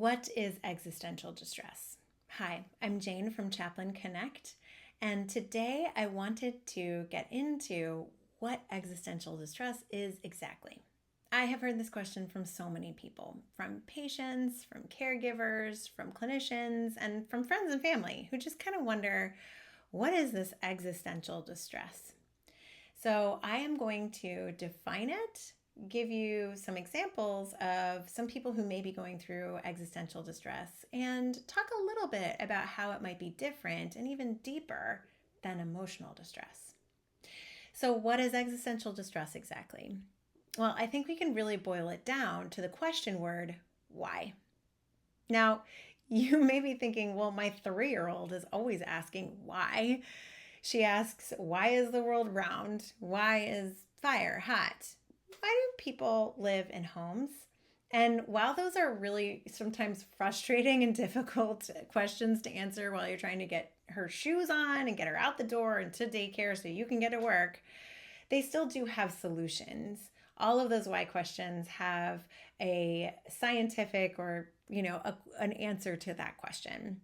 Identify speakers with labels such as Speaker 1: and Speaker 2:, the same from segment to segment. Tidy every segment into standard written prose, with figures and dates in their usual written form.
Speaker 1: What is existential distress? Hi, I'm Jane from Chaplain Connect, and today I wanted to get into what existential distress is exactly. I have heard this question from so many people, from patients, from caregivers, from clinicians, and from friends and family who just kind of wonder, what is this existential distress? So I am going to define it, give you some examples of some people who may be going through existential distress, and talk a little bit about how it might be different and even deeper than emotional distress. So, what is existential distress exactly? Well, I think we can really boil it down to the question word, why? Now, you may be thinking, well, my 3-year-old is always asking why. She asks, why is the world round? Why is fire hot? Why do people live in homes? And while those are really sometimes frustrating and difficult questions to answer while you're trying to get her shoes on and get her out the door and to daycare so you can get to work, they still do have solutions. All of those why questions have a scientific or, an answer to that question.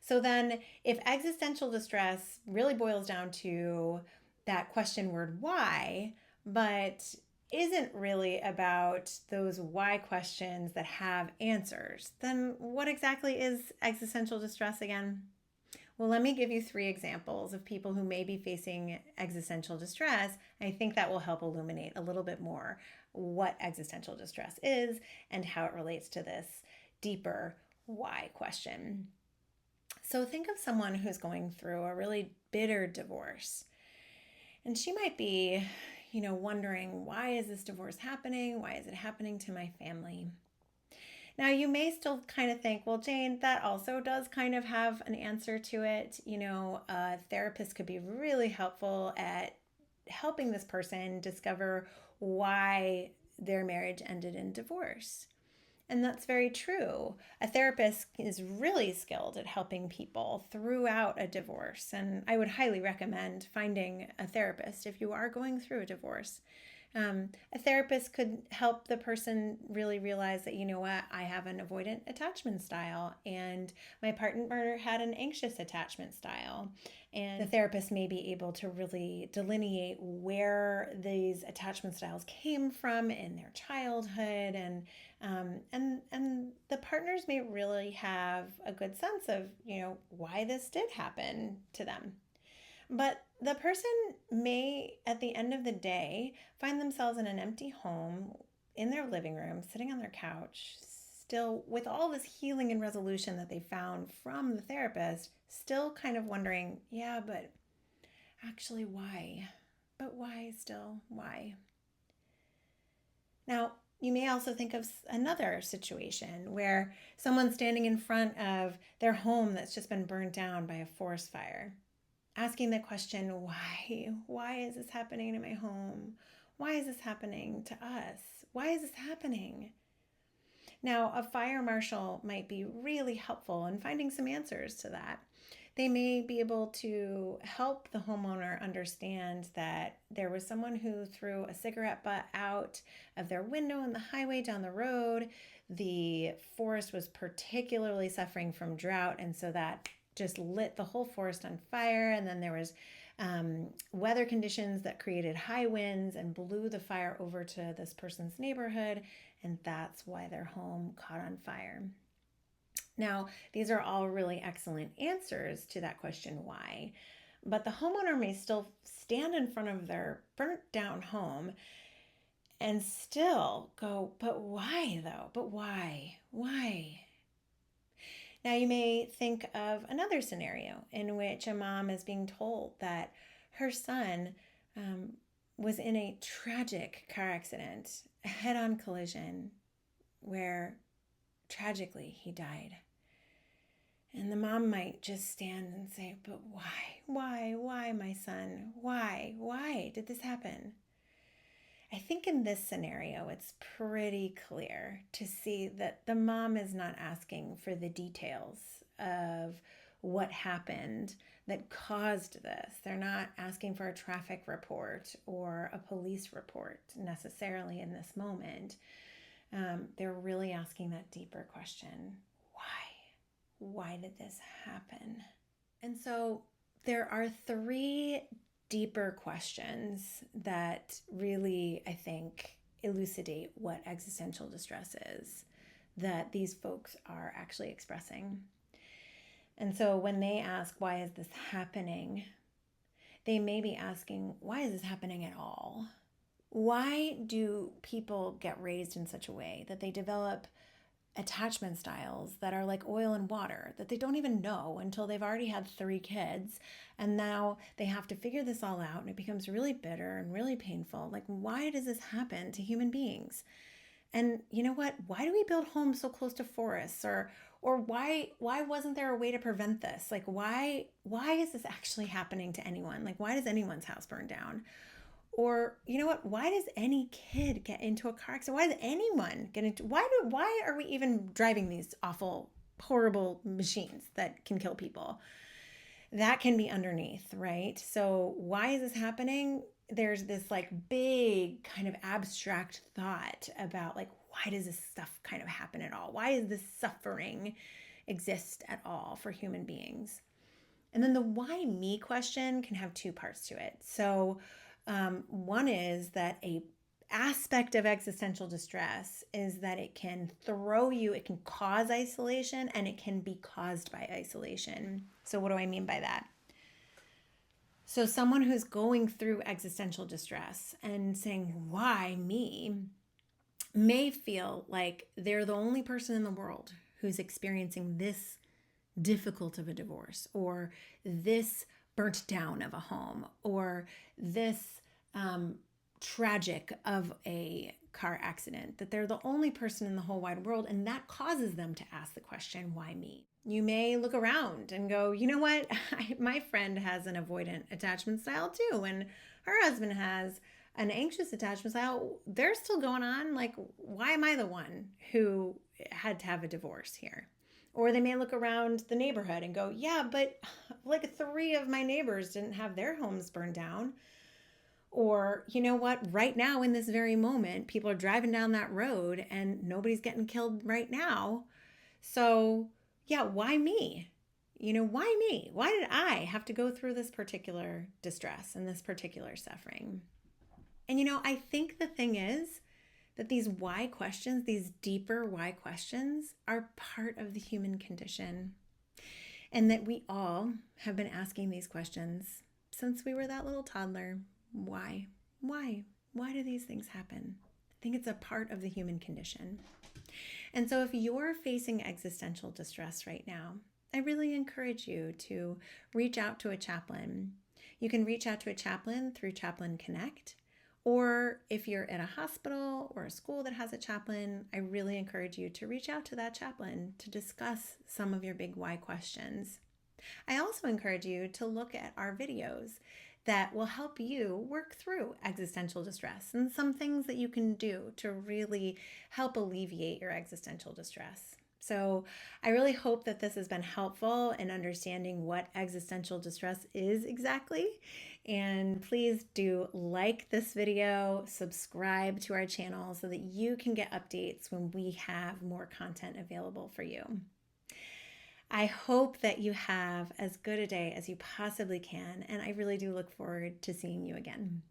Speaker 1: So then, if existential distress really boils down to that question word why, but isn't really about those why questions that have answers, then what exactly is existential distress again? Well, let me give you 3 examples of people who may be facing existential distress. I think that will help illuminate a little bit more what existential distress is and how it relates to this deeper why question. So think of someone who's going through a really bitter divorce. And she might be, wondering, why is this divorce happening? Why is it happening to my family? Now, you may still kind of think, well, Jane, that also does kind of have an answer to it. A therapist could be really helpful at helping this person discover why their marriage ended in divorce. And that's very true. A therapist is really skilled at helping people throughout a divorce. And I would highly recommend finding a therapist if you are going through a divorce. A therapist could help the person really realize that, I have an avoidant attachment style and my partner had an anxious attachment style. And the therapist may be able to really delineate where these attachment styles came from in their childhood, and the partners may really have a good sense of, why this did happen to them. But the person may, at the end of the day, find themselves in an empty home in their living room, sitting on their couch, still with all this healing and resolution that they found from the therapist, still kind of wondering, yeah, but actually why? But why still? Why? Now, you may also think of another situation where someone's standing in front of their home that's just been burned down by a forest fire, asking the question, why? Why is this happening to my home? Why is this happening to us? Why is this happening? Now, a fire marshal might be really helpful in finding some answers to that. They may be able to help the homeowner understand that there was someone who threw a cigarette butt out of their window on the highway down the road. The forest was particularly suffering from drought, and so that just lit the whole forest on fire. And then there was weather conditions that created high winds and blew the fire over to this person's neighborhood, and that's why their home caught on fire. Now, these are all really excellent answers to that question, why? But the homeowner may still stand in front of their burnt down home and still go, but why though? But why? Why? Now, you may think of another scenario in which a mom is being told that her son was in a tragic car accident, a head-on collision, where tragically he died. And the mom might just stand and say, but why? Why, my son? Why did this happen? I think in this scenario, it's pretty clear to see that the mom is not asking for the details of what happened that caused this. They're not asking for a traffic report or a police report necessarily in this moment. They're really asking that deeper question. why did this happen? And so there are three deeper questions that really, I think, elucidate what existential distress is that these folks are actually expressing. And so when they ask, why is this happening? They may be asking, why is this happening at all? Why do people get raised in such a way that they develop attachment styles that are like oil and water that they don't even know until they've already had 3 kids, and now they have to figure this all out, and it becomes really bitter and really painful? Like, why does this happen to human beings? And you know what? Why do we build homes so close to forests? Or why wasn't there a way to prevent this? Like, why is this actually happening to anyone? Like, why does anyone's house burn down? Or, you know what? Why does any kid get into a car accident? Why does anyone get into, why are we even driving these awful, horrible machines that can kill people? That can be underneath, right? So why is this happening? There's this like big kind of abstract thought about like, why does this stuff kind of happen at all? Why does this suffering exist at all for human beings? And then the why me question can have 2 parts to it. So one is that a aspect of existential distress is that it can it can cause isolation, and it can be caused by isolation. So what do I mean by that? So someone who's going through existential distress and saying, why me, may feel like they're the only person in the world who's experiencing this difficult of a divorce, or this burnt down of a home, or this tragic of a car accident, that they're the only person in the whole wide world, and that causes them to ask the question, why me? You may look around and go, you know what? My friend has an avoidant attachment style too, and her husband has an anxious attachment style. They're still going on. Like, why am I the one who had to have a divorce here? Or they may look around the neighborhood and go, yeah, but like 3 of my neighbors didn't have their homes burned down. Or, you know what, right now in this very moment, people are driving down that road and nobody's getting killed right now. So, yeah, why me? You know, why me? Why did I have to go through this particular distress and this particular suffering? And, you know, I think the thing is that these why questions, these deeper why questions, are part of the human condition. And that we all have been asking these questions since we were that little toddler. Why? Why? Why do these things happen? I think it's a part of the human condition. And so if you're facing existential distress right now, I really encourage you to reach out to a chaplain. You can reach out to a chaplain through Chaplain Connect, or if you're in a hospital or a school that has a chaplain, I really encourage you to reach out to that chaplain to discuss some of your big why questions. I also encourage you to look at our videos that will help you work through existential distress and some things that you can do to really help alleviate your existential distress. So I really hope that this has been helpful in understanding what existential distress is exactly. And please do like this video, subscribe to our channel so that you can get updates when we have more content available for you. I hope that you have as good a day as you possibly can, and I really do look forward to seeing you again.